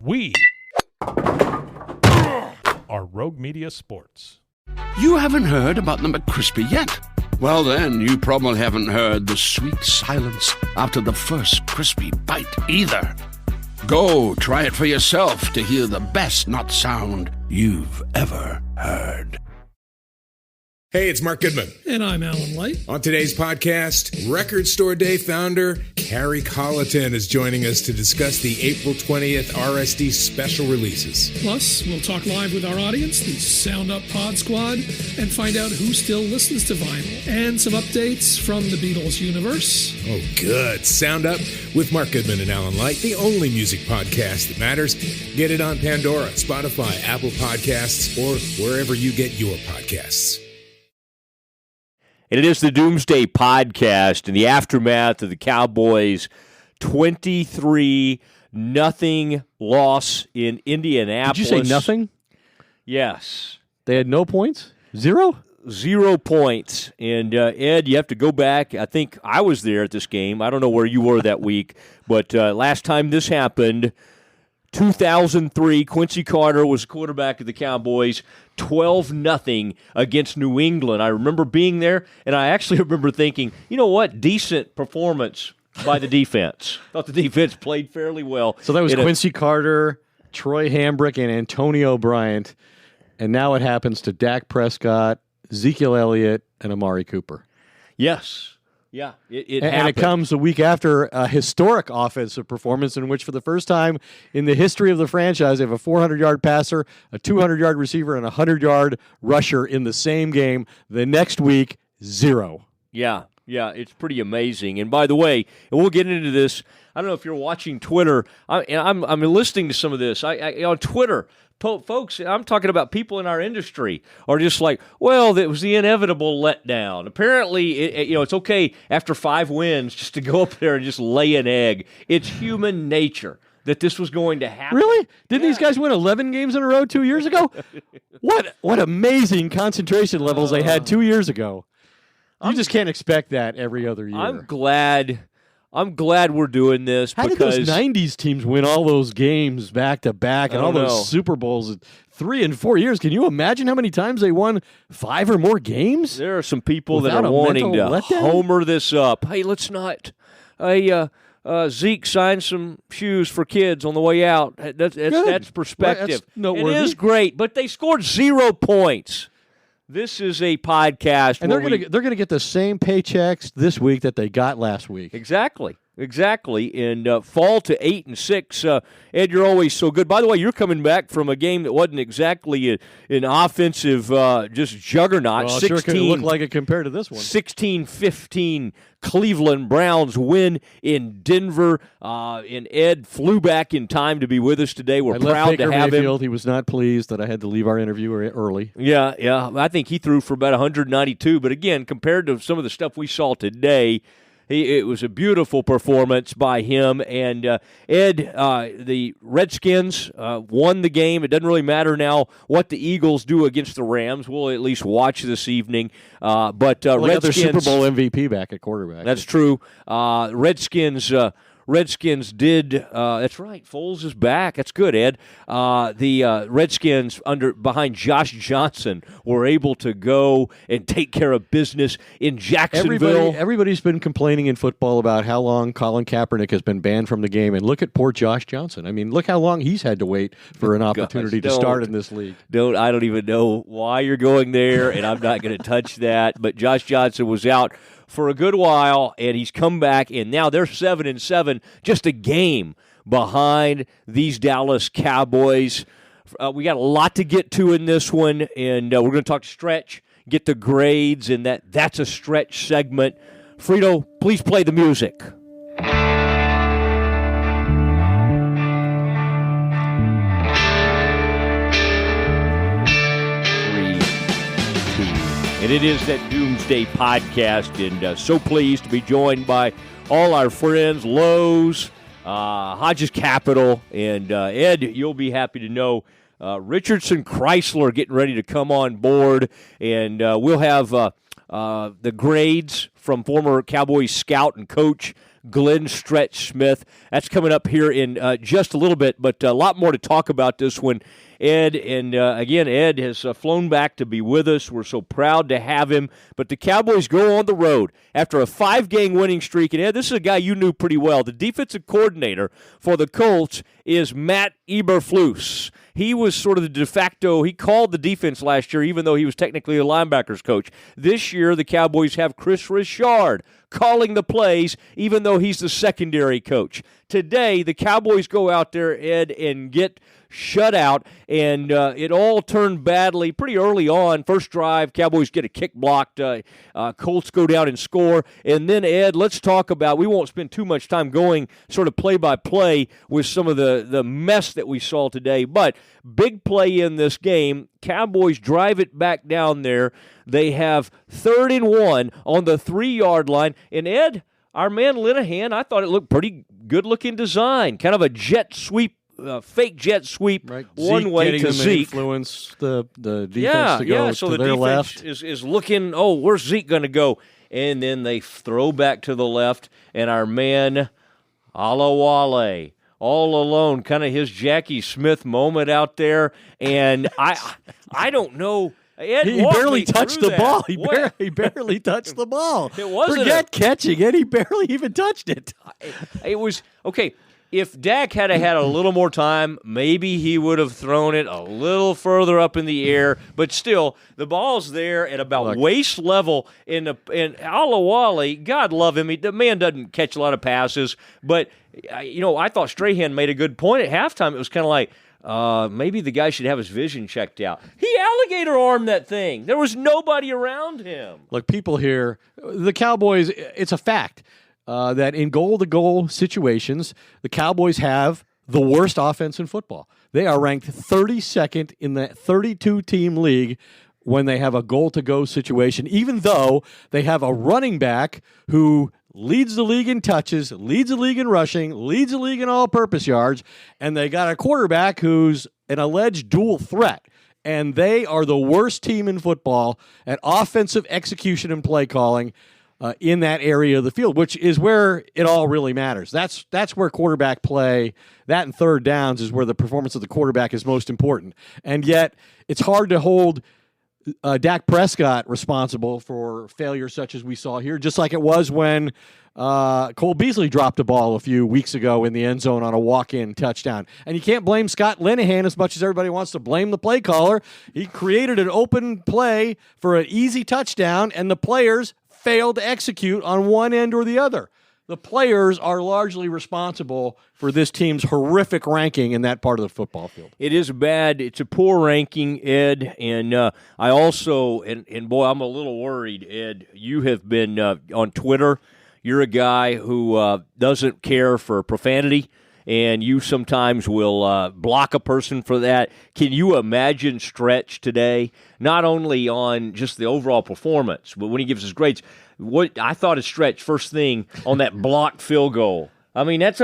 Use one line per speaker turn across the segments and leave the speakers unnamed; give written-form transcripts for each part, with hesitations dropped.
We are Rogue Media Sports.
You haven't heard about the McCrispy yet? Well, then, you probably haven't heard the sweet silence after the first crispy bite either. Go try it for yourself to hear the best nut sound you've ever heard.
Hey, it's Mark Goodman.
And I'm Alan Light.
On today's podcast, Record Store Day founder Carrie Colleton is joining us to discuss the April 20th RSD special releases.
Plus, we'll talk live with our audience, the Sound Up Pod Squad, and find out who still listens to vinyl. And some updates from the Beatles universe.
Oh, good. Sound Up with Mark Goodman and Alan Light, the only music podcast that matters. Get it on Pandora, Spotify, Apple Podcasts, or wherever you get your podcasts.
And it is the Doomsday Podcast in the aftermath of the Cowboys' 23-0 loss in Indianapolis.
Did you say nothing?
Yes.
They had no points? 0?
0 points. And, Ed, you have to go back. I think I was there at this game. I don't know where you were that week. But last time this happened, 2003, Quincy Carter was quarterback of the Cowboys, 12-0 against New England. I remember being there, and I actually remember thinking, you know what, decent performance by the defense. Thought the defense played fairly well.
So that was Quincy Carter, Troy Hambrick, and Antonio Bryant, and now it happens to Dak Prescott, Ezekiel Elliott, and Amari Cooper.
Yes. Yeah, it
and
happened.
It comes a week after a historic offensive performance in which, for the first time in the history of the franchise, they have a 400-yard passer, a 200-yard receiver, and a 100-yard rusher in the same game. The next week, 0.
Yeah, it's pretty amazing. And by the way, and we'll get into this. I don't know if you're watching Twitter. I'm listening to some of this. I on Twitter. Folks, I'm talking about people in our industry are just like, well, it was the inevitable letdown. Apparently, it's okay after 5 wins just to go up there and just lay an egg. It's human nature that this was going to happen.
Really? Didn't these guys win 11 games in a row 2 years ago? What amazing concentration levels they had 2 years ago. You just can't expect that every other year.
I'm glad we're doing this.
How
because
did those 90s teams win all those games back to back and all those Super Bowls in 3 and 4 years? Can you imagine how many times they won 5 or more games?
There are some people that are wanting to homer this up. Hey, let's not. Zeke signed some shoes for kids on the way out. That's perspective.
That's noteworthy.
It is great, but they scored 0 points. This is a podcast,
and they're going to get the same paychecks this week that they got last week.
Exactly, and fall to 8-6. Ed, you're always so good. By the way, you're coming back from a game that wasn't exactly an offensive just juggernaut.
Well, it sure could look like it compared to this one.
16-15 Cleveland Browns win in Denver. And Ed flew back in time to be with us today. We're proud to have him.
He was not pleased that I had to leave our interview early.
Yeah. I think he threw for about 192. But again, compared to some of the stuff we saw today, it was a beautiful performance by him. And Ed, the Redskins won the game. It doesn't really matter now what the Eagles do against the Rams. We'll at least watch this evening. But
Redskins,
got their
Super Bowl MVP back at quarterback.
That's true. Redskins did. That's right. Foles is back. That's good, Ed. The Redskins behind Josh Johnson were able to go and take care of business in Jacksonville.
Everybody's been complaining in football about how long Colin Kaepernick has been banned from the game, and look at poor Josh Johnson. I mean, look how long he's had to wait for an opportunity to start in this league.
I don't even know why you're going there, and I'm not going to touch that. But Josh Johnson was out for a good while, and he's come back, and now they're 7-7, just a game behind these Dallas Cowboys. We got a lot to get to in this one, and we're going to talk stretch, get the grades, and that's a stretch segment. Frito, please play the music. And it is that Doomsday Podcast, and so pleased to be joined by all our friends, Lowe's, Hodges Capital, and Ed, you'll be happy to know Richardson Chrysler getting ready to come on board, and we'll have the grades from former Cowboys scout and coach Glenn Stretch Smith. That's coming up here in just a little bit, but a lot more to talk about this one. Ed, and again, Ed has flown back to be with us. We're so proud to have him. But the Cowboys go on the road after a 5-game winning streak. And Ed, this is a guy you knew pretty well. The defensive coordinator for the Colts is Matt Eberflus. He was sort of the de facto. He called the defense last year, even though he was technically the linebackers coach. This year, the Cowboys have Chris Richard calling the plays, even though he's the secondary coach. Today, the Cowboys go out there, Ed, and get shut out, and it all turned badly pretty early on. First drive, Cowboys get a kick blocked. Colts go down and score. And then, Ed, let's talk about, we won't spend too much time going sort of play-by-play with some of the mess that we saw today, but big play in this game. Cowboys drive it back down there. They have 3rd and 1 on the 3-yard line. And, Ed, our man Linehan, I thought it looked pretty good-looking design, kind of a jet sweep. Fake jet sweep
right.
one
Zeke
way to Zeke.
Influence the defense to go
so
to
the
their
defense
left.
is looking, where's Zeke going to go? And then they throw back to the left, and our man Alawale all alone, kind of his Jackie Smith moment out there. And I don't know. Ed,
he barely touched the ball. He barely touched the ball.
It wasn't
Forget catching it. He barely even touched it.
It was okay. If Dak had had a little more time, maybe he would have thrown it a little further up in the air. But still, the ball's there at about waist level. In Alawale, God love him, the man doesn't catch a lot of passes. But I thought Strahan made a good point at halftime. It was kind of like maybe the guy should have his vision checked out. He alligator armed that thing. There was nobody around him.
Look, people here, the Cowboys. It's a fact. That in goal-to-goal situations, the Cowboys have the worst offense in football. They are ranked 32nd in the 32-team league when they have a goal-to-go situation, even though they have a running back who leads the league in touches, leads the league in rushing, leads the league in all-purpose yards, and they got a quarterback who's an alleged dual threat. And they are the worst team in football at offensive execution and play calling. In that area of the field, which is where it all really matters. That's where quarterback play, that and third downs is where the performance of the quarterback is most important. And yet, it's hard to hold Dak Prescott responsible for failures such as we saw here, just like it was when Cole Beasley dropped a ball a few weeks ago in the end zone on a walk-in touchdown. And you can't blame Scott Linehan as much as everybody wants to blame the play caller. He created an open play for an easy touchdown, and the players failed to execute on one end or the other. The players are largely responsible for this team's horrific ranking in that part of the football field.
It is bad. It's a poor ranking, Ed. And I also, and boy, I'm a little worried, Ed. You have been on Twitter. You're a guy who doesn't care for profanity, and you sometimes will block a person for that. Can you imagine Stretch today, not only on just the overall performance, but when he gives his grades? What I thought of Stretch first thing on that blocked field goal. I mean, that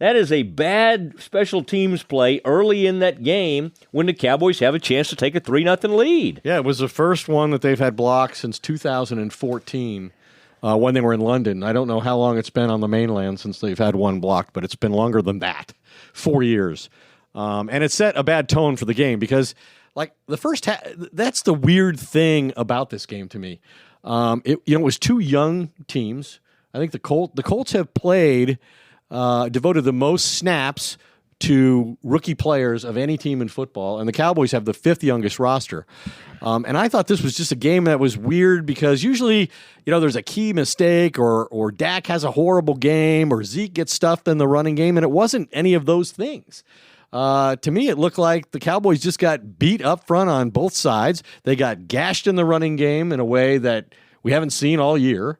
is a bad special teams play early in that game when the Cowboys have a chance to take a 3-0 lead.
Yeah, it was the first one that they've had blocked since 2014. When they were in London. I don't know how long it's been on the mainland since they've had one blocked, but it's been longer than that, 4 years. And it set a bad tone for the game because, like, the first half, that's the weird thing about this game to me. It was two young teams. I think the Colts have devoted the most snaps to rookie players of any team in football, and the Cowboys have the 5th youngest roster. And I thought this was just a game that was weird because usually, there's a key mistake or Dak has a horrible game or Zeke gets stuffed in the running game, and it wasn't any of those things. To me, it looked like the Cowboys just got beat up front on both sides. They got gashed in the running game in a way that we haven't seen all year.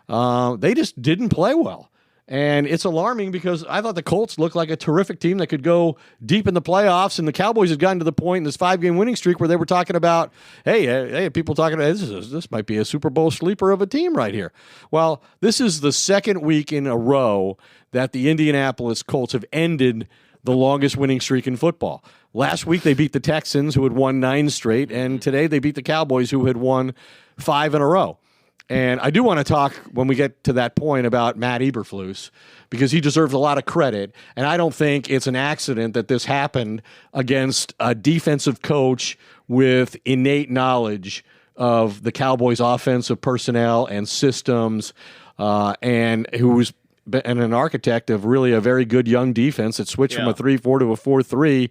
They just didn't play well. And it's alarming because I thought the Colts looked like a terrific team that could go deep in the playoffs, and the Cowboys had gotten to the point in this 5-game winning streak where they were talking about, hey, people talking about this might be a Super Bowl sleeper of a team right here. Well, this is the second week in a row that the Indianapolis Colts have ended the longest winning streak in football. Last week they beat the Texans, who had won 9 straight, and today they beat the Cowboys, who had won 5 in a row. And I do want to talk, when we get to that point, about Matt Eberflus, because he deserves a lot of credit. And I don't think it's an accident that this happened against a defensive coach with innate knowledge of the Cowboys' offensive personnel and systems, and who was an architect of really a very good young defense that switched from a 3-4 to a 4-3.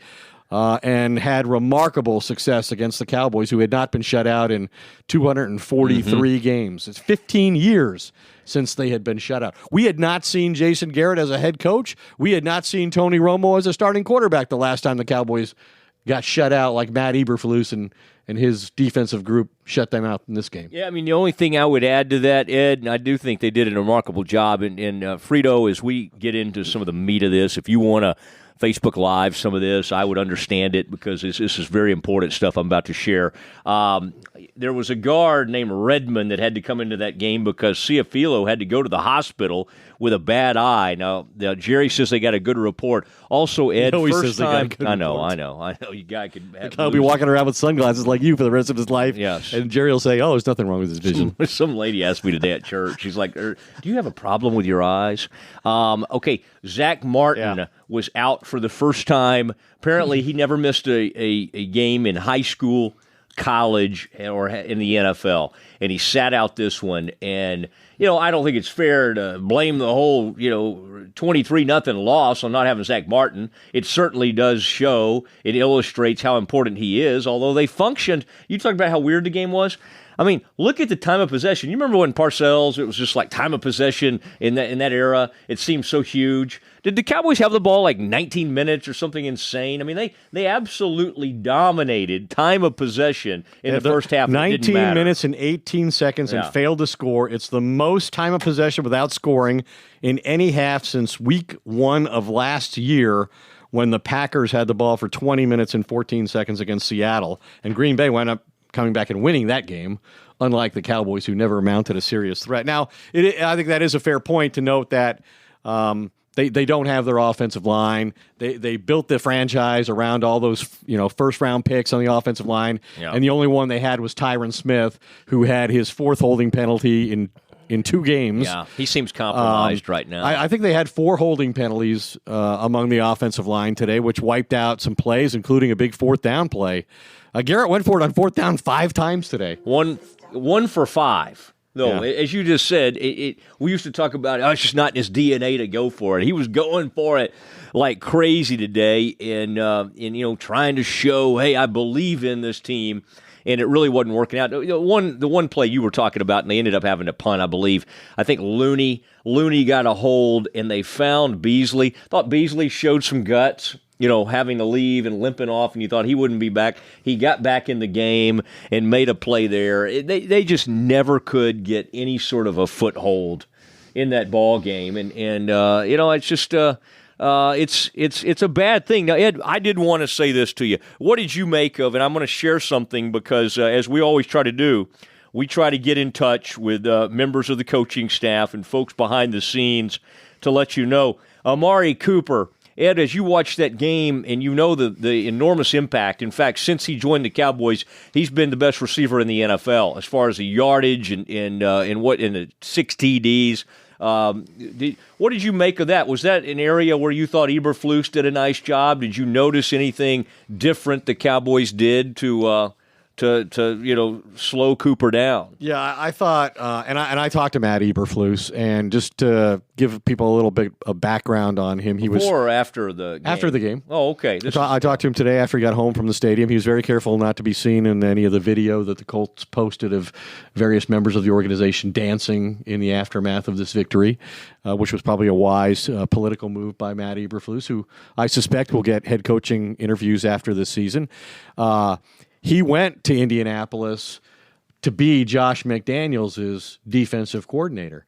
And had remarkable success against the Cowboys, who had not been shut out in 243 games. It's 15 years since they had been shut out. We had not seen Jason Garrett as a head coach. We had not seen Tony Romo as a starting quarterback the last time the Cowboys got shut out like Matt Eberflus and his defensive group shut them out in this game.
Yeah, I mean, the only thing I would add to that, Ed, and I do think they did a remarkable job, and Frito, as we get into some of the meat of this, if you want to Facebook Live some of this, I would understand it, because this is very important stuff I'm about to share. There was a guard named Redmond that had to come into that game because Ciafilo had to go to the hospital with a bad eye. Now Jerry says they got a good report. Also, Ed, first time. I know. You guy could.
He'll be walking around with sunglasses like you for the rest of his life.
Yes.
And Jerry will say, "Oh, there's nothing wrong with his vision."
Some lady asked me today at church. She's like, "Do you have a problem with your eyes?" Okay, Zach Martin was out for the first time. Apparently, he never missed a game in high school, college, or in the NFL, and he sat out this one. And I don't think it's fair to blame the whole 23-0 loss on not having Zach Martin. It certainly does show. It illustrates how important he is. Although they functioned. You talked about how weird the game was. I mean, look at the time of possession. You remember when Parcells, it was just like time of possession in that era? It seemed so huge. Did the Cowboys have the ball like 19 minutes or something insane? I mean, they absolutely dominated time of possession in the first half.
19 minutes and 18 seconds and failed to score. It's the most time of possession without scoring in any half since week 1 of last year, when the Packers had the ball for 20 minutes and 14 seconds against Seattle. And Green Bay wound up coming back and winning that game, unlike the Cowboys, who never mounted a serious threat. Now, I think that is a fair point to note that they don't have their offensive line. They built the franchise around all those first-round picks on the offensive line, and the only one they had was Tyron Smith, who had his 4th holding penalty in 2 games.
Yeah, he seems compromised right now.
I think they had 4 holding penalties among the offensive line today, which wiped out some plays, including a big 4th down play. Garrett went for it on 4th down 5 times today.
One for 5. No, as you just said, we used to talk about it's just not in his DNA to go for it. He was going for it like crazy today, and trying to show, hey, I believe in this team. And it really wasn't working out. The one play you were talking about, and they ended up having to punt, I believe. I think Looney got a hold, and they found Beasley. Thought Beasley showed some guts, having to leave and limping off, and you thought he wouldn't be back. He got back in the game and made a play there. They just never could get any sort of a foothold in that ball game, and it's just. It's a bad thing. Now, Ed, I did want to say this to you. What did you make of, and I'm going to share something because, as we always try to do, we try to get in touch with members of the coaching staff and folks behind the scenes to let you know. Amari Cooper, Ed, as you watch that game and you know the enormous impact, in fact, since he joined the Cowboys, he's been the best receiver in the NFL as far as the yardage and in the 6 TDs. What did you make of that? Was that an area where you thought Eberflus did a nice job? Did you notice anything different the Cowboys did to slow Cooper down?
Yeah, I thought, and I talked to Matt Eberflus, and just to give people a little bit of background on him, he was
before or after the game?
After the game.
Oh, okay.
I talked to him today after he got home from the stadium. He was very careful not to be seen in any of the video that the Colts posted of various members of the organization dancing in the aftermath of this victory, which was probably a wise political move by Matt Eberflus, who I suspect will get head coaching interviews after this season. He went to Indianapolis to be Josh McDaniels' defensive coordinator.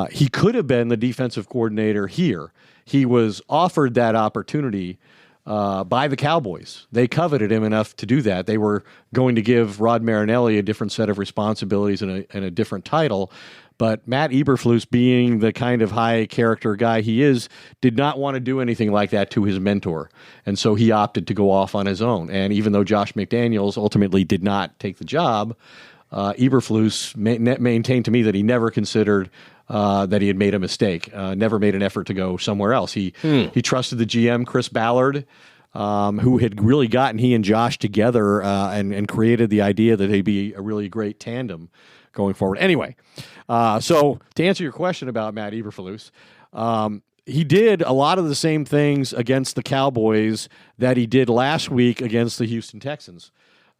He could have been the defensive coordinator here. He was offered that opportunity by the Cowboys. They coveted him enough to do that. They were going to give Rod Marinelli a different set of responsibilities and a different title. But Matt Eberflus, being the kind of high-character guy he is, did not want to do anything like that to his mentor. And so he opted to go off on his own. And even though Josh McDaniels ultimately did not take the job, Eberflus maintained to me that he never considered that he had made a mistake, never made an effort to go somewhere else. He trusted the GM, Chris Ballard, who had really gotten he and Josh together and created the idea that they'd be a really great tandem going forward. Anyway, so to answer your question about Matt Eberflus, he did a lot of the same things against the Cowboys that he did last week against the Houston Texans.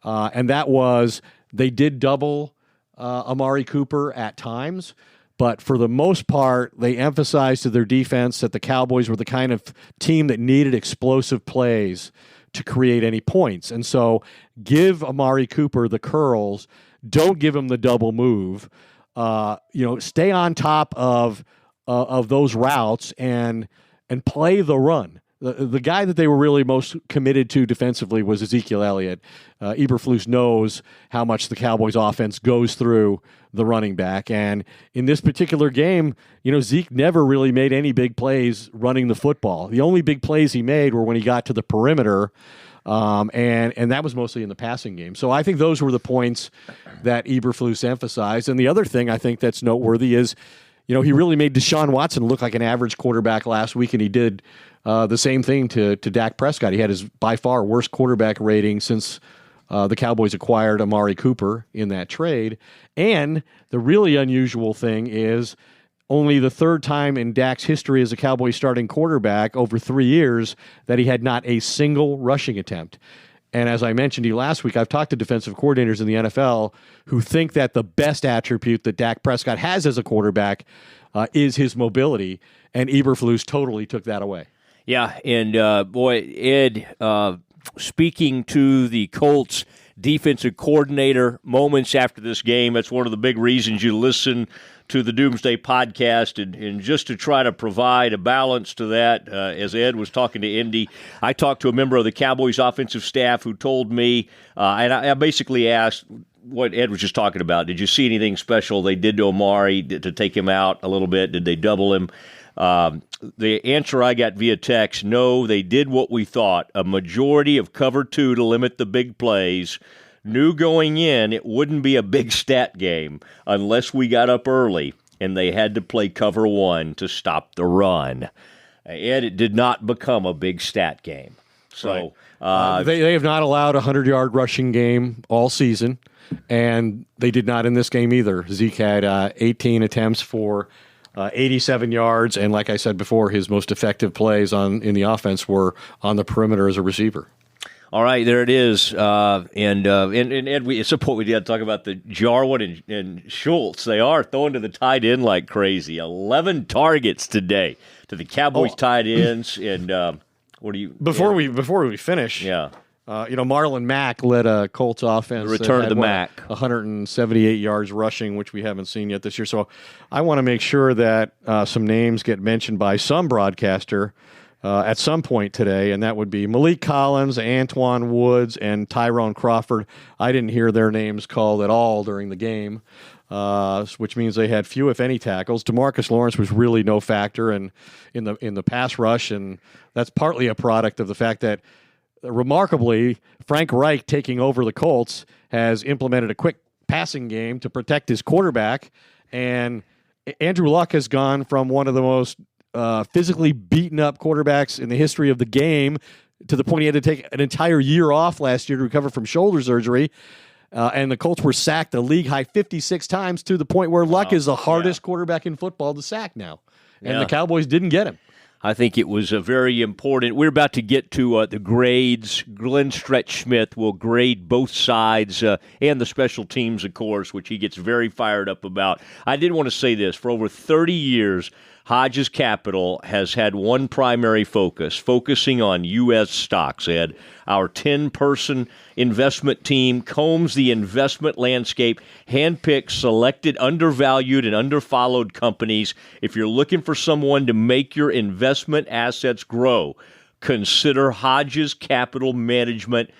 And that was they did double Amari Cooper at times, but for the most part, they emphasized to their defense that the Cowboys were the kind of team that needed explosive plays to create any points. And so give Amari Cooper the curls, don't give him the double move, stay on top of those routes and play the run. The guy that they were really most committed to defensively was Ezekiel Elliott. Eberflus knows how much the Cowboys offense goes through the running back. And in this particular game, Zeke never really made any big plays running the football. The only big plays he made were when he got to the perimeter, and that was mostly in the passing game. So I think those were the points that Eberflus emphasized. And the other thing I think that's noteworthy is, he really made Deshaun Watson look like an average quarterback last week, and he did the same thing to Dak Prescott. He had his by far worst quarterback rating since the Cowboys acquired Amari Cooper in that trade. And the really unusual thing is only the third time in Dak's history as a Cowboys starting quarterback over 3 years that he had not a single rushing attempt. And as I mentioned to you last week, I've talked to defensive coordinators in the NFL who think that the best attribute that Dak Prescott has as a quarterback is his mobility, and Eberflus totally took that away.
Yeah, and Ed, speaking to the Colts defensive coordinator moments after this game, that's one of the big reasons you listen to the Doomsday Podcast, and just to try to provide a balance to that, as Ed was talking to Indy, I talked to a member of the Cowboys offensive staff who told me, and I basically asked what Ed was just talking about, did you see anything special they did to Amari to take him out a little bit? Did they double him? The answer I got via text, no, they did what we thought, a majority of cover 2 to limit the big plays. Knew going in it wouldn't be a big stat game unless we got up early, and they had to play cover 1 to stop the run. And it did not become a big stat game. So
right. They have not allowed a 100-yard rushing game all season, and they did not in this game either. Zeke had 18 attempts for 87 yards, and like I said before, his most effective plays in the offense were on the perimeter as a receiver.
All right, there it is. And Ed, at some point we did talk about the Jarwin and Schultz. They are throwing to the tight end like crazy. 11 targets today to the Cowboys tight ends. And what do you
before we finish?
Yeah,
Marlon Mack led a Colts offense.
The return of the Mack,
178 yards rushing, which we haven't seen yet this year. So I want to make sure that some names get mentioned by some broadcaster at some point today, and that would be Malik Collins, Antoine Woods, and Tyrone Crawford. I didn't hear their names called at all during the game, which means they had few, if any, tackles. DeMarcus Lawrence was really no factor in the pass rush, and that's partly a product of the fact that, remarkably, Frank Reich, taking over the Colts, has implemented a quick passing game to protect his quarterback, and Andrew Luck has gone from one of the most physically beaten up quarterbacks in the history of the game to the point he had to take an entire year off last year to recover from shoulder surgery. And the Colts were sacked a league-high 56 times to the point where Luck is the hardest quarterback in football to sack now. And the Cowboys didn't get him.
I think it was a very important. We're about to get to the grades. Glenn Stretch Smith will grade both sides and the special teams, of course, which he gets very fired up about. I did want to say this. For over 30 years, Hodges Capital has had one primary focus, focusing on U.S. stocks, Ed. Our 10-person investment team combs the investment landscape, handpicks selected undervalued and underfollowed companies. If you're looking for someone to make your investment assets grow, consider Hodges Capital Management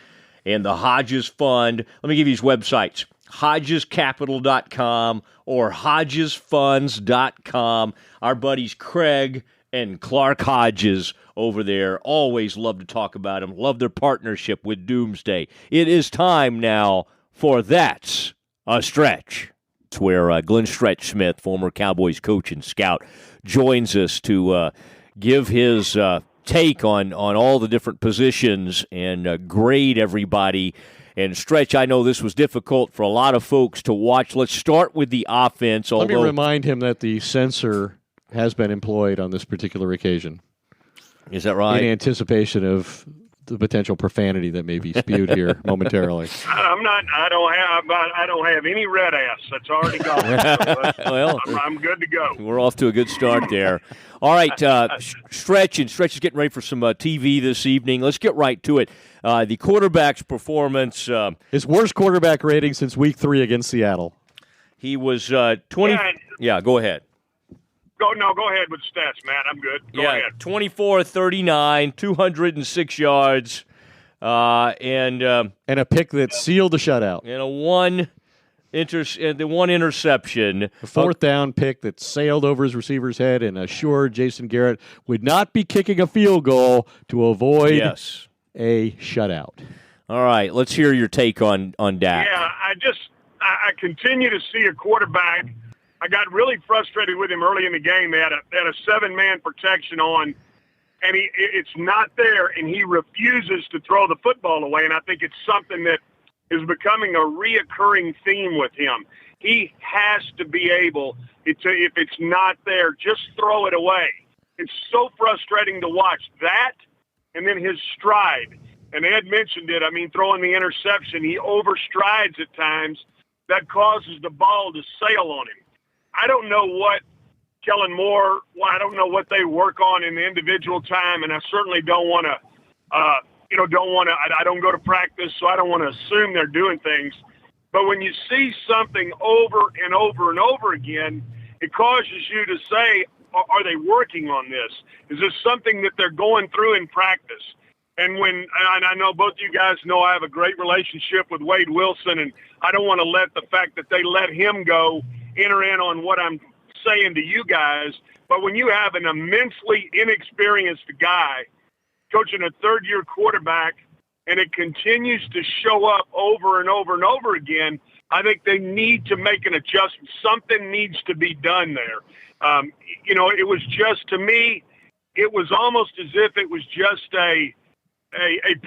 and the Hodges Fund. Let me give you these websites. HodgesCapital.com or HodgesFunds.com. Our buddies Craig and Clark Hodges over there always love to talk about them, love their partnership with Doomsday. It is time now for That's Stretch. It's where Glenn Stretch Smith, former Cowboys coach and scout, joins us to give his take on all the different positions and grade everybody. And Stretch, I know this was difficult for a lot of folks to watch. Let's start with the offense.
Let me remind him that the censor has been employed on this particular occasion.
Is that right?
In anticipation of the potential profanity that may be spewed here momentarily.
I don't have any red ass. That's already gone. So
well,
I'm good to go.
We're off to a good start there. All right, Stretch is getting ready for some TV this evening. Let's get right to it. The quarterback's performance.
His worst quarterback rating since Week 3 against Seattle.
He was 20. Yeah, go ahead.
Go ahead with stats, man. I'm good. Go ahead.
24-39, 206 yards, and
a pick that sealed the shutout.
And the one interception.
A fourth down pick that sailed over his receiver's head and assured Jason Garrett would not be kicking a field goal to avoid a shutout.
All
right, let's hear your take on Dak.
Yeah, I continue to see a quarterback. I got really frustrated with him early in the game. They had a 7-man protection on, and it's not there, and he refuses to throw the football away. And I think it's something that is becoming a reoccurring theme with him. He has to be able, if it's not there, just throw it away. It's so frustrating to watch that, and then his stride. And Ed mentioned it. I mean, throwing the interception, he overstrides at times. That causes the ball to sail on him. I don't know what Kellen Moore, I don't know what they work on in the individual time, and I certainly don't want to, I don't go to practice, so I don't want to assume they're doing things. But when you see something over and over and over again, it causes you to say, are they working on this? Is this something that they're going through in practice? And I know both you guys know I have a great relationship with Wade Wilson, and I don't want to let the fact that they let him go enter in on what I'm saying to you guys. But when you have an immensely inexperienced guy coaching a third-year quarterback and it continues to show up over and over and over again, I think they need to make an adjustment. Something needs to be done there. It was just, to me, it was almost as if it was just a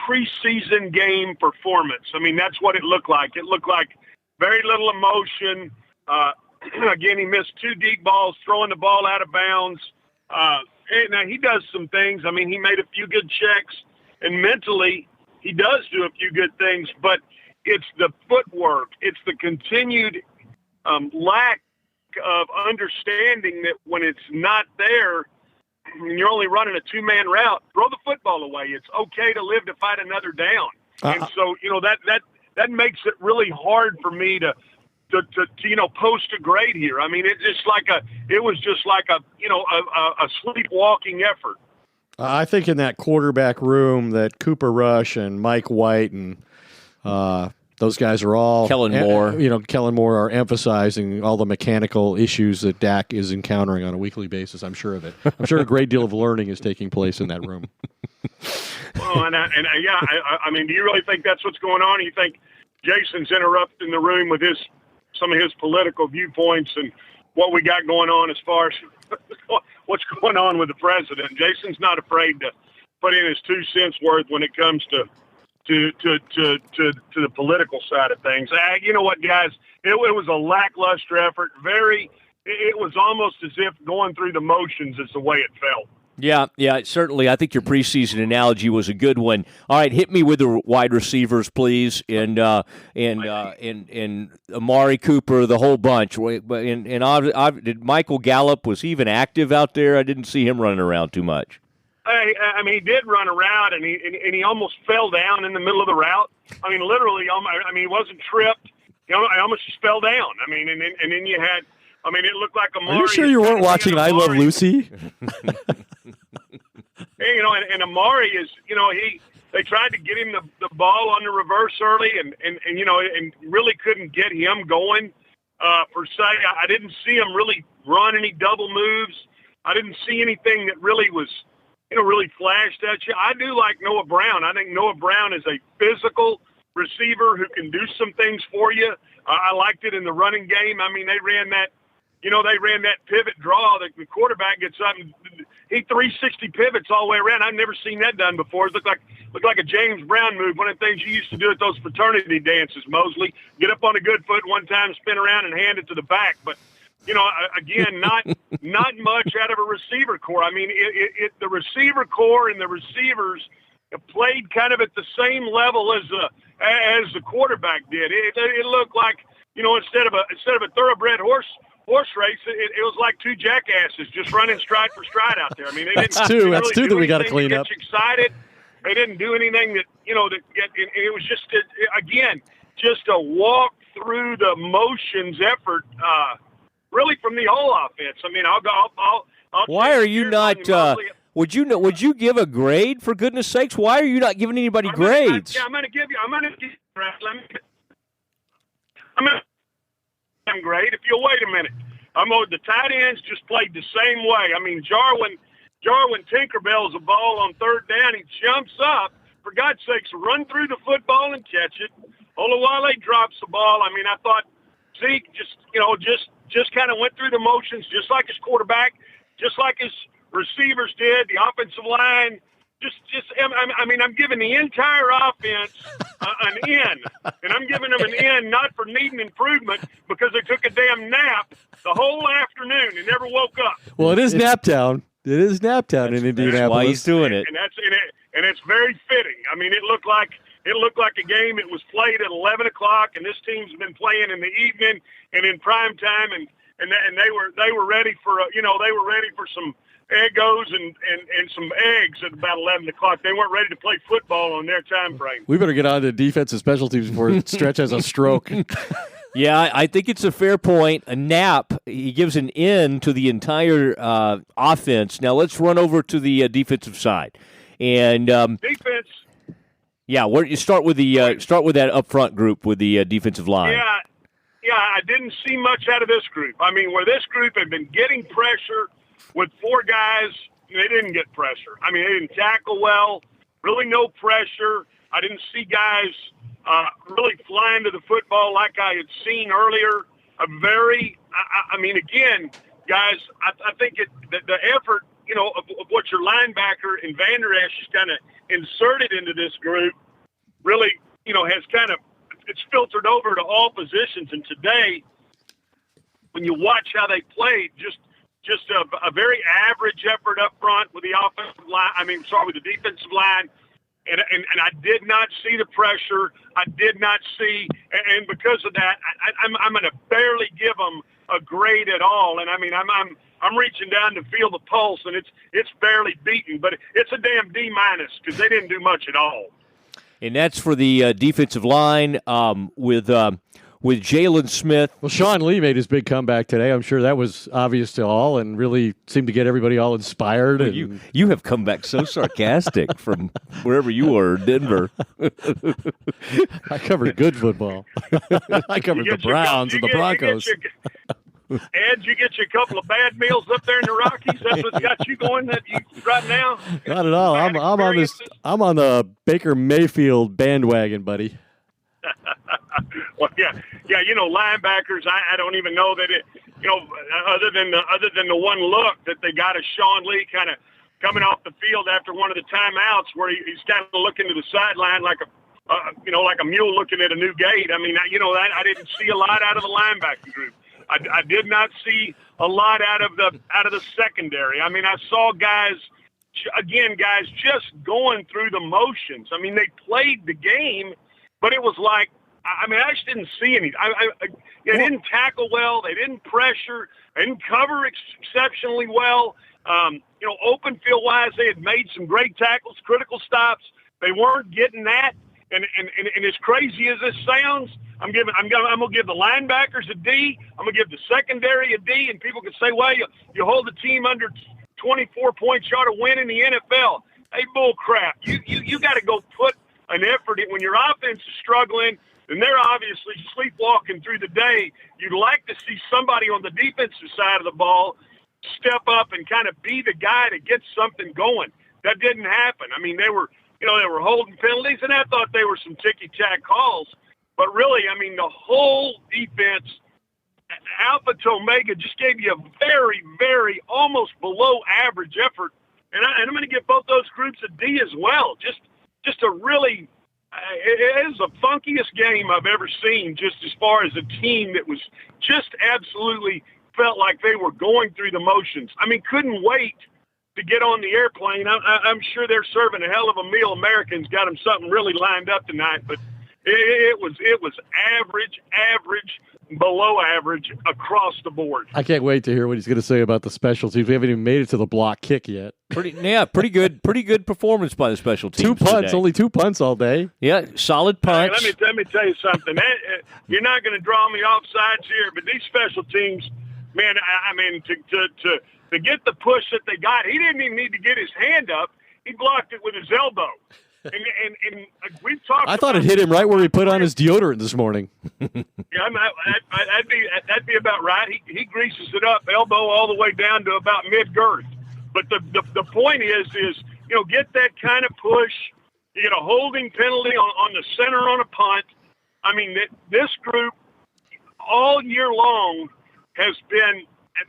preseason game performance. I mean, that's what it looked like. It looked like very little emotion. Again, he missed 2 deep balls, throwing the ball out of bounds. Now, he does some things. I mean, he made a few good checks, and mentally he does do a few good things, but it's the footwork. It's the continued lack of understanding that when it's not there and you're only running a 2-man route, throw the football away. It's okay to live to fight another down. And so, that makes it really hard for me to post a grade here. I mean, it was just like a sleepwalking effort.
I think in that quarterback room that Cooper Rush and Mike White and those guys are all
Kellen Moore
are emphasizing all the mechanical issues that Dak is encountering on a weekly basis. I'm sure of it. I'm sure a great deal of learning is taking place in that room.
Well, I mean, do you really think that's what's going on? You think Jason's interrupting the room with some of his political viewpoints and what we got going on as far as what's going on with the president? Jason's not afraid to put in his 2 cents worth when it comes to the political side of things. You know what, guys? It was a lackluster effort. It was almost as if going through the motions is the way it felt.
Yeah, certainly. I think your preseason analogy was a good one. All right, hit me with the wide receivers, please, and Amari Cooper, the whole bunch. Did Michael Gallup, was he even active out there? I didn't see him running around too much.
I mean, he did run around, and he almost fell down in the middle of the route. I mean, literally, he wasn't tripped. I almost just fell down. I mean, and then you had. I mean, it looked like Amari.
Are you sure you weren't watching I Love Lucy?
And Amari is, they tried to get him the ball on the reverse early, and really couldn't get him going per se. I didn't see him really run any double moves. I didn't see anything that really was, really flashed at you. I do like Noah Brown. I think Noah Brown is a physical, receiver who can do some things for you. I liked it in the running game. I mean, they ran that pivot draw. The quarterback gets up and he 360 pivots all the way around. I've never seen that done before. It looked like a James Brown move. One of the things you used to do at those fraternity dances, Mosley. Get up on a good foot one time, spin around, and hand it to the back. But again, not much out of a receiver core. I mean, the receiver core and the receivers played kind of at the same level as the quarterback did. It looked like, instead of a thoroughbred horse race, it was like two jackasses just running stride for stride out there. I mean,
That's two that we got to clean up.
Excited. They didn't do anything that it was just a walk through the motions effort. Really, from the whole offense. I mean, I'll
why are you not? Would you give a grade, for goodness sakes? Why are you not giving anybody grades?
I'm going to give you. Grade. If you'll wait a minute, the tight ends just played the same way. I mean, Jarwin Tinkerbell's a ball on third down. He jumps up, for God's sakes, run through the football and catch it. Olawale drops the ball. I mean, I thought Zeke just kind of went through the motions, just like his quarterback, just like his receivers did. The offensive line, I'm giving the entire offense an N, and I'm giving them an N not for needing improvement because they took a damn nap the whole afternoon and never woke up.
Well, it is nap town. It is nap town in Indianapolis.
That's why he's doing it,
and it's very fitting. I mean, it looked like a game. It was played at 11 o'clock, and this team's been playing in the evening and in prime time, and they were ready for some Eggos and some eggs at about 11 o'clock. They weren't ready to play football on their time frame.
We better get on to defensive special teams before Stretch has a stroke.
Yeah, I think it's a fair point. A nap, he gives an N to the entire offense. Now let's run over to the defensive side. And
defense.
Yeah, where you start with that up front group with the defensive line.
Yeah, I didn't see much out of this group. I mean, where this group had been getting pressure with four guys, they didn't get pressure. I mean, they didn't tackle well, really no pressure. I didn't see guys really flying to the football like I had seen earlier. Again, guys, I think the effort, of what your linebacker and Vander Esch has kind of inserted into this group really, has kind of, it's filtered over to all positions. And today, when you watch how they played, just a very average effort up front with the offensive line. With the defensive line. And I did not see the pressure. I did not see, and because of that, I'm going to barely give them a grade at all. And I'm reaching down to feel the pulse, and it's barely beaten, but it's a damn D- because they didn't do much at all.
And that's for the defensive line with Jalen Smith.
Well, Sean Lee made his big comeback today. I'm sure that was obvious to all and really seemed to get everybody all inspired.
Well, you have come back so sarcastic from wherever you were, Denver.
I covered good football. I covered the Browns and the Broncos.
Ed, you get you a couple of bad meals up there in the Rockies? That's what's got you going right now?
Not at all. I'm on the Baker Mayfield bandwagon, buddy.
Well, yeah. Linebackers. I don't even know that it. Other than the one look that they got of Sean Lee kind of coming off the field after one of the timeouts, where he's kind of looking to the sideline like a mule looking at a new gate. I didn't see a lot out of the linebacking group. I did not see a lot out of the secondary. I saw guys just going through the motions. They played the game, but it was like, I just didn't see any. They didn't tackle well. They didn't pressure. They didn't cover exceptionally well. Open field wise, they had made some great tackles, critical stops. They weren't getting that. And as crazy as this sounds, I'm gonna give the linebackers a D. I'm gonna give the secondary a D. And people can say, well, you hold the team under 24 points, you ought to win in the NFL. Hey, bull crap. You got to go put an effort in when your offense is struggling. And they're obviously sleepwalking through the day. You'd like to see somebody on the defensive side of the ball step up and kind of be the guy to get something going. That didn't happen. They were there were holding penalties, and I thought they were some ticky-tack calls. But really, I mean, the whole defense, alpha to omega, just gave you a very, very almost below average effort. And I'm going to give both those groups a D as well. Just a really, it is the funkiest game I've ever seen, just as far as a team that was just absolutely felt like they were going through the motions. I mean, couldn't wait to get on the airplane. I'm sure they're serving a hell of a meal. Americans got them something really lined up tonight, but it was average, below average across the board.
I can't wait to hear what he's going to say about the special teams. We haven't even made it to the block kick yet.
Pretty good performance by the special teams.
2 punts,
today.
Only 2 punts all day.
Yeah, solid punch.
Hey, let me tell you something. You're not going to draw me off sides here, but these special teams, man, I mean, to get the push that they got, he didn't even need to get his hand up. He blocked it with his elbow. And we've talked.
I thought it hit him right where he put on his deodorant this morning.
Yeah, that'd be about right. He greases it up, elbow all the way down to about mid girth. But the point is get that kind of push. You get a holding penalty on the center on a punt. I mean, this group all year long has been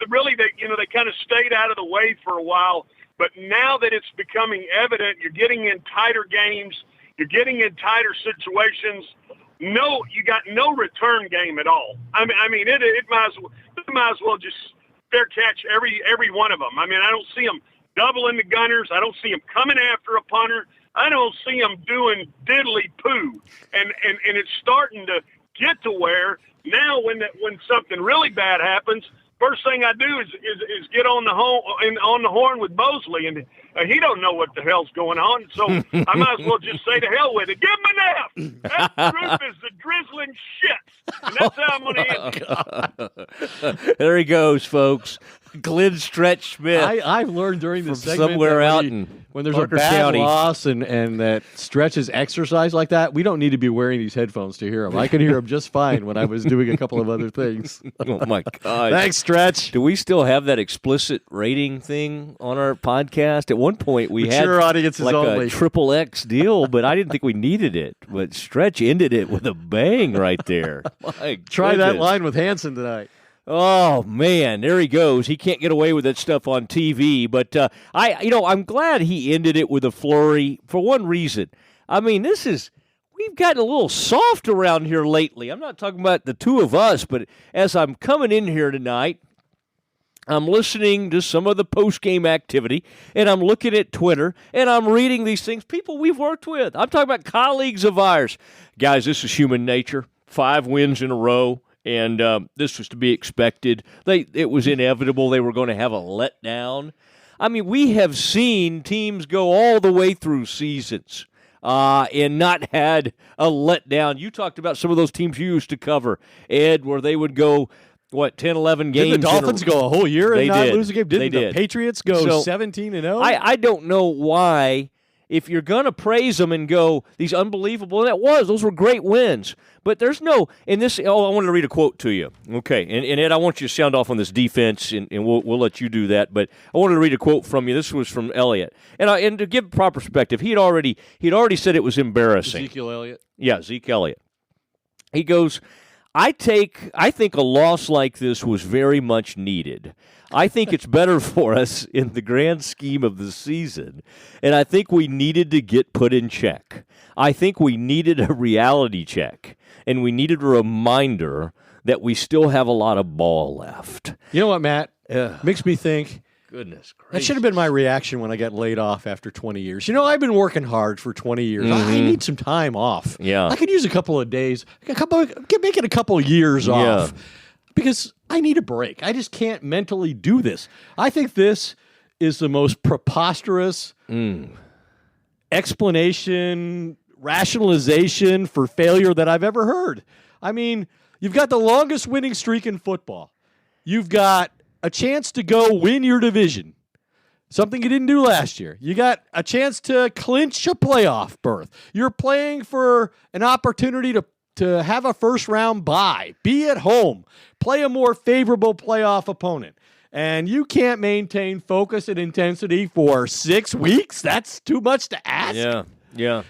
really they kind of stayed out of the way for a while. But now that it's becoming evident, you're getting in tighter games, you're getting in tighter situations. No, you got no return game at all. I mean, it might as well just fair catch every one of them. I mean, I don't see them doubling the gunners. I don't see them coming after a punter. I don't see them doing diddly poo. And it's starting to get to where now when something really bad happens, first thing I do is get on the horn with Mosley, and he don't know what the hell's going on. So I might as well just say to hell with it. Give him an F. That group is the drizzling shit, and that's how I'm going to end it.
There he goes, folks. Glenn Stretch Smith.
I've learned during this segment
somewhere out
when there's
Parker
a bad
County.
loss and that stretches exercise like that, we don't need to be wearing these headphones to hear him. I could hear him just fine when I was doing a couple of other things.
Oh, my God.
Thanks, Stretch.
Do we still have that explicit rating thing on our podcast? At one point, we had
Mature audiences
like
only.
a triple X deal, but I didn't think we needed it. But Stretch ended it with a bang right there. My
Try that
goodness.
line with Hanson tonight.
Oh, man, there he goes. He can't get away with that stuff on TV. But I'm glad he ended it with a flurry for one reason. I mean, we've gotten a little soft around here lately. I'm not talking about the two of us, but as I'm coming in here tonight, I'm listening to some of the post-game activity, and I'm looking at Twitter, and I'm reading these things, people we've worked with. I'm talking about colleagues of ours. Guys, this is human nature. 5 wins in a row. And this was to be expected. It was inevitable they were going to have a letdown. I mean, we have seen teams go all the way through seasons and not had a letdown. You talked about some of those teams you used to cover, Ed, where they would go, 10, 11 games.
Did the Dolphins go a whole year and not lose a game?
They
Didn't
did.
the Patriots go 17-0?
I don't know why. If you're going to praise them and go, these unbelievable, and those were great wins. But there's no, in this, I wanted to read a quote to you. Okay, and Ed, I want you to sound off on this defense, and we'll let you do that. But I wanted to read a quote from you. This was from Elliott. And to give proper perspective, he'd already said it was embarrassing.
Ezekiel Elliott?
Yeah, Zeke Elliott. He goes, I think a loss like this was very much needed. I think it's better for us in the grand scheme of the season, and I think we needed to get put in check. I think we needed a reality check, and we needed a reminder that we still have a lot of ball left.
You know what, Matt? Makes me think,
Goodness gracious.
that should have been my reaction when I got laid off after 20 years. I've been working hard for 20 years. I need some time off.
Yeah.
I could use a couple of days, make it a couple of years off. Because I need a break. I just can't mentally do this. I think this is the most preposterous explanation, rationalization for failure that I've ever heard. I mean, you've got the longest winning streak in football. You've got a chance to go win your division, something you didn't do last year. You got a chance to clinch a playoff berth. You're playing for an opportunity to have a first-round bye, be at home, play a more favorable playoff opponent, and you can't maintain focus and intensity for 6 weeks? That's too much to ask.
Yeah. Yeah.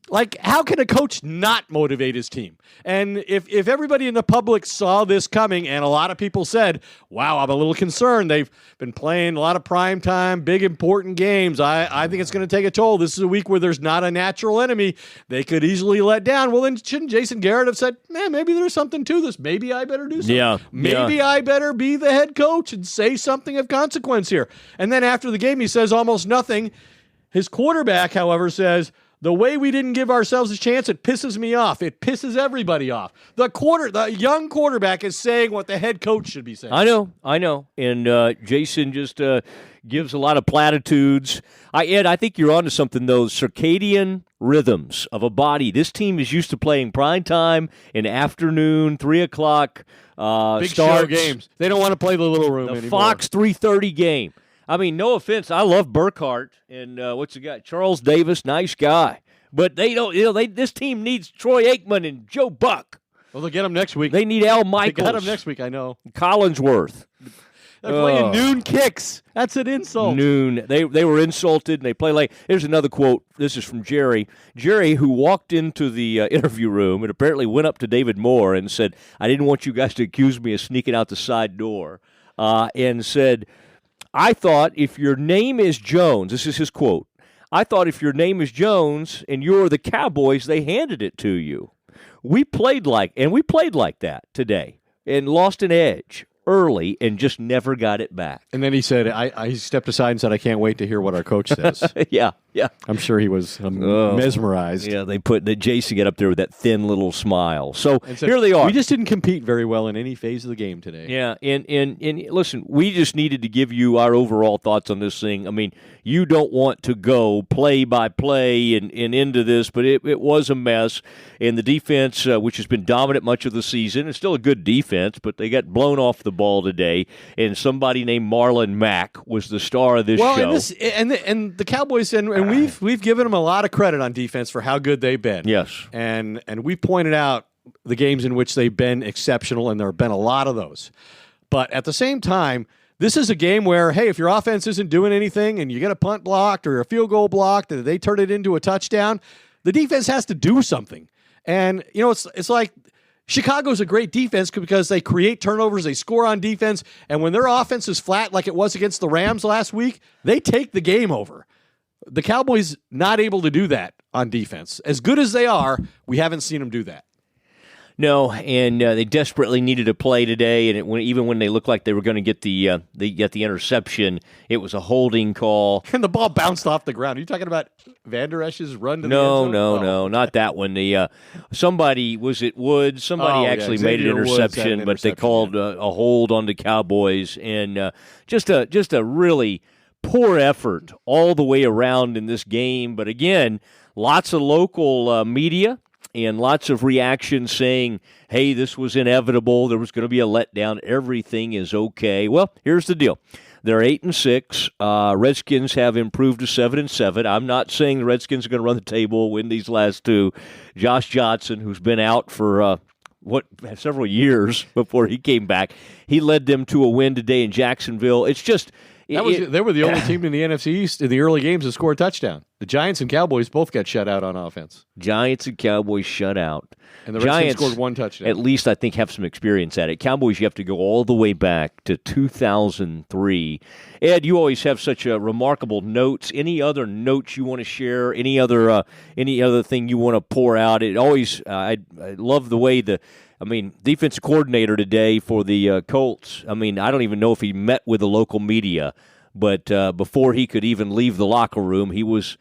Like, how can a coach not motivate his team? And if everybody in the public saw this coming, and a lot of people said, wow, I'm a little concerned. They've been playing a lot of primetime, big, important games. I think it's going to take a toll. This is a week where there's not a natural enemy. They could easily let down. Well, then shouldn't Jason Garrett have said, man, maybe there's something to this. Maybe I better do something.
Yeah.
Maybe I better be the head coach and say something of consequence here. And then after the game, he says almost nothing. His quarterback, however, says, the way we didn't give ourselves a chance, it pisses me off. It pisses everybody off. The young quarterback is saying what the head coach should be saying.
I know. And Jason just gives a lot of platitudes. Ed, I think you're onto something, though. Circadian rhythms of a body. This team is used to playing prime time in afternoon, 3 o'clock
Big
starts.
show games. They don't want to play the little room
The
anymore.
Fox 3:30 game. I mean, no offense. I love Burkhart and what's the guy? Charles Davis, nice guy. But they don't. This team needs Troy Aikman and Joe Buck.
Well, they'll get them next week.
They need Al Michaels.
They got them next week, I know.
Collinsworth.
They're playing noon kicks. That's an insult.
Noon. They were insulted, and they play late. Here's another quote. This is from Jerry. Jerry, who walked into the interview room and apparently went up to David Moore and said, I didn't want you guys to accuse me of sneaking out the side door, and said, I thought if your name is Jones, this is his quote, I thought if your name is Jones and you're the Cowboys, they handed it to you. We played like that today and lost an edge early and just never got it back.
And then he said, I stepped aside and said, I can't wait to hear what our coach says.
Yeah.
I'm sure he was mesmerized.
Yeah, they put Jason get up there with that thin little smile. So
Said,
here they are.
We just didn't compete very well in any phase of the game today.
Yeah, and listen, we just needed to give you our overall thoughts on this thing. I mean, you don't want to go play by play and into this, but it was a mess. And the defense, which has been dominant much of the season, is still a good defense, but they got blown off the ball today. And somebody named Marlon Mack was the star of this show.
And the Cowboys, and we've given them a lot of credit on defense for how good they've been.
Yes,
and we pointed out the games in which they've been exceptional, and there have been a lot of those. But at the same time, this is a game where, hey, if your offense isn't doing anything and you get a punt blocked or a field goal blocked and they turn it into a touchdown, the defense has to do something. And, it's like Chicago's a great defense because they create turnovers, they score on defense, and when their offense is flat like it was against the Rams last week, they take the game over. The Cowboys not able to do that on defense. As good as they are, we haven't seen them do that.
No, and they desperately needed a play today, and even when they looked like they were going to get the interception, it was a holding call.
And the ball bounced off the ground. Are you talking about Van Der Esch's run to the end zone?
No, not that one. Somebody, was it Woods? Somebody actually made an interception, but they called a hold on the Cowboys, and just a really poor effort all the way around in this game. But again, lots of local media and lots of reactions saying, hey, this was inevitable. There was going to be a letdown. Everything is okay. Well, here's the deal. They're 8-6. Redskins have improved to 7-7. I'm not saying the Redskins are going to run the table, win these last two. Josh Johnson, who's been out for several years before he came back, he led them to a win today in Jacksonville. It's just
they were the only team in the NFC East in the early games to score a touchdown. The Giants and Cowboys both got shut out on offense.
Giants and Cowboys shut out.
And the Redskins scored one touchdown.
At least I think have some experience at it. Cowboys, you have to go all the way back to 2003. Ed, you always have such remarkable notes. Any other notes you want to share? Any other thing you want to pour out? It always I love the way defensive coordinator today for the Colts. I mean, I don't even know if he met with the local media, but before he could even leave the locker room, he was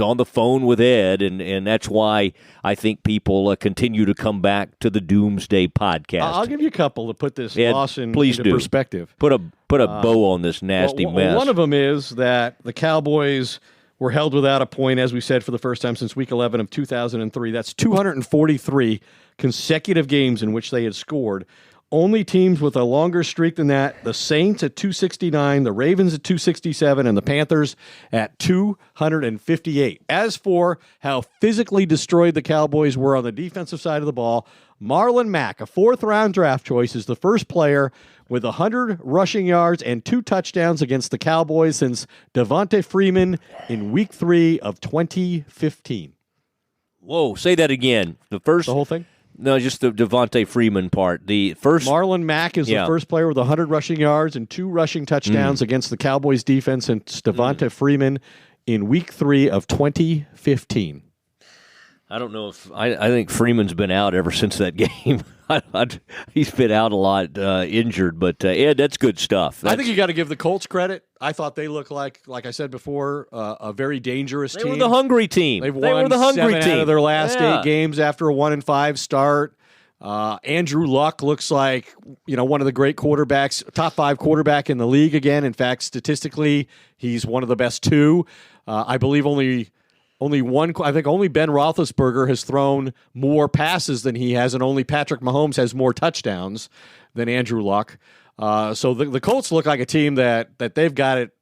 on the phone with Ed, and that's why I think people continue to come back to the Doomsday Podcast.
I'll give you a couple to put this loss into perspective.
Put a bow on this nasty mess.
One of them is that the Cowboys were held without a point, as we said, for the first time since Week 11 of 2003. That's 243 consecutive games in which they had scored. Only teams with a longer streak than that, the Saints at 269, the Ravens at 267, and the Panthers at 258. As for how physically destroyed the Cowboys were on the defensive side of the ball, Marlon Mack, a fourth-round draft choice, is the first player with 100 rushing yards and 2 touchdowns against the Cowboys since Devonta Freeman in Week 3 of 2015.
Whoa, say that again. The
whole thing?
No, just the Devontae Freeman part. The first
Marlon Mack is the first player with 100 rushing yards and 2 rushing touchdowns against the Cowboys defense, and Devontae Freeman in Week 3 of 2015.
I don't know if I think Freeman's been out ever since that game. He's been out a lot, injured. But Ed, that's good stuff.
I think you got to give the Colts credit. I thought they looked like I said before, a very dangerous team.
They were the hungry team.
They've won 7 out of their last 8 games after a 1-5 start. Andrew Luck looks like one of the great quarterbacks, top 5 quarterback in the league again. In fact, statistically, he's one of the best 2. I believe only Ben Roethlisberger has thrown more passes than he has, and only Patrick Mahomes has more touchdowns than Andrew Luck. So the Colts look like a team that they've got it,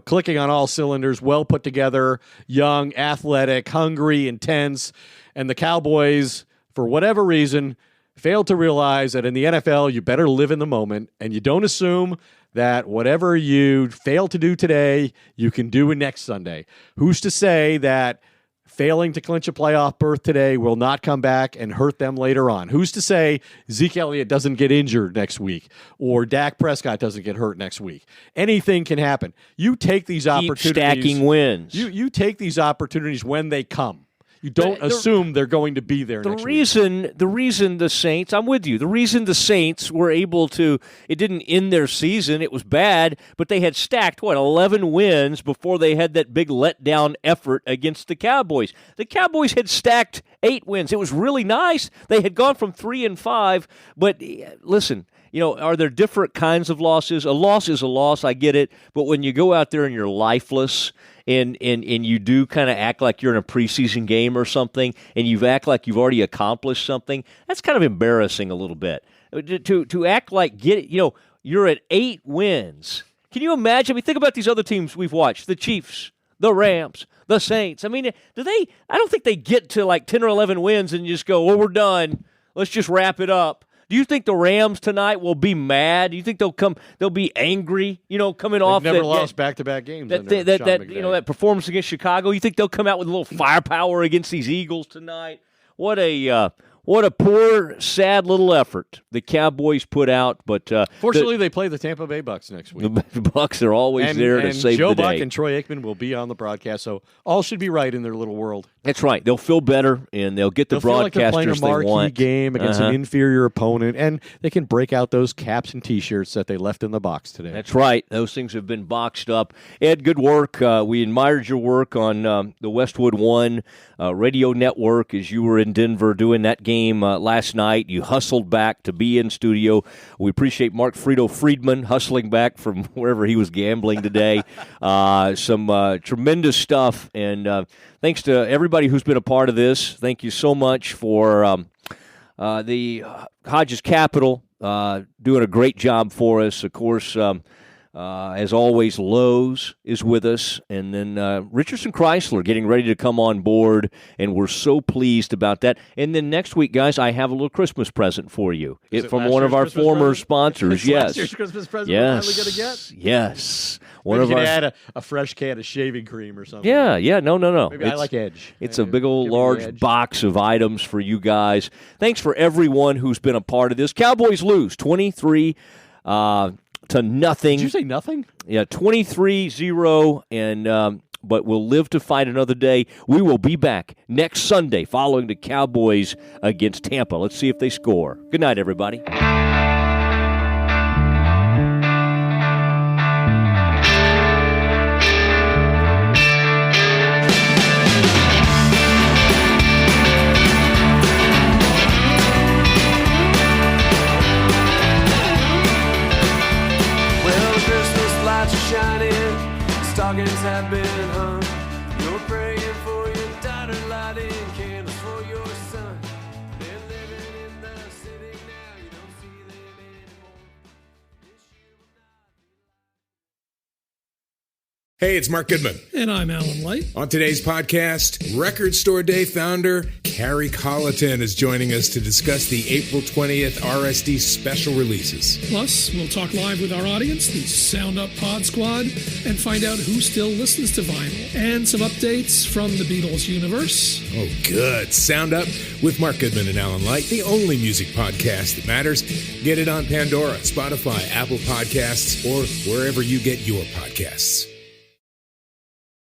clicking on all cylinders, well put together, young, athletic, hungry, intense. And the Cowboys, for whatever reason, failed to realize that in the NFL, you better live in the moment, and you don't assume that whatever you fail to do today, you can do it next Sunday. Who's to say that failing to clinch a playoff berth today will not come back and hurt them later on? Who's to say Zeke Elliott doesn't get injured next week or Dak Prescott doesn't get hurt next week? Anything can happen. You take these opportunities.
Keep stacking wins.
You take these opportunities when they come. You don't assume they're going to be there next week.
The reason the Saints, I'm with you, the reason the Saints were able to, it didn't end their season, it was bad, but they had stacked, 11 wins before they had that big letdown effort against the Cowboys. The Cowboys had stacked 8 wins. It was really nice. They had gone from 3-5, but listen, are there different kinds of losses? A loss is a loss, I get it, but when you go out there and you're lifeless and you do kind of act like you're in a preseason game or something, and you act like you've already accomplished something, that's kind of embarrassing a little bit. To act like you're at 8 wins. Can you imagine? I mean, think about these other teams we've watched, the Chiefs, the Rams, the Saints. I mean, I don't think they get to like 10 or 11 wins and just go, well, we're done. Let's just wrap it up. Do you think the Rams tonight will be mad? Do you think they'll be angry, coming off
They've never lost back-to-back games.
That performance against Chicago? You think they'll come out with a little firepower against these Eagles tonight? What a poor, sad little effort the Cowboys put out. But
fortunately, they play the Tampa Bay Bucks next week.
The Bucks are always there to save
Joe
the day.
Buck and Troy Aikman will be on the broadcast, so all should be right in their little world.
That's right. They'll feel better, and they'll get the
feel like they're playing a
broadcasters they
marquee
want.
game against an inferior opponent, and they can break out those caps and T-shirts that they left in the box today.
That's right. Those things have been boxed up. Ed, good work. We admired your work on the Westwood One radio network as you were in Denver doing that game last night. You hustled back to be in studio. We appreciate Mark Friedman hustling back from wherever he was gambling today. Some tremendous stuff, and thanks to everybody who's been a part of this. Thank you so much for the Hodges Capital doing a great job for us. Of course, as always, Lowe's is with us, and then Richardson Chrysler getting ready to come on board, and we're so pleased about that. And then next week, guys, I have a little Christmas present for you from one of our former sponsors. Yes,
last year's Christmas present.
Yes,
we're finally gonna get.
Yes,
Maybe you can add a fresh can of shaving cream or something.
Yeah, no.
Maybe I like Edge.
It's a big old large box of items for you guys. Thanks for everyone who's been a part of this. Cowboys lose 23 to nothing.
Did you say nothing?
Yeah, 23-0, and but we'll live to fight another day. We will be back next Sunday following the Cowboys against Tampa. Let's see if they score. Good night, everybody.
Stockings have been hung. You're praying for your daughter, lighting candles for your son. They're living in the city now. You don't see
Hey, it's Mark Goodman.
And I'm Alan Light.
On today's podcast, Record Store Day founder Carrie Colleton is joining us to discuss the April 20th RSD special releases.
Plus, we'll talk live with our audience, the Sound Up Pod Squad, and find out who still listens to vinyl. And some updates from the Beatles universe.
Oh, good. Sound Up with Mark Goodman and Alan Light, the only music podcast that matters. Get it on Pandora, Spotify, Apple Podcasts, or wherever you get your podcasts.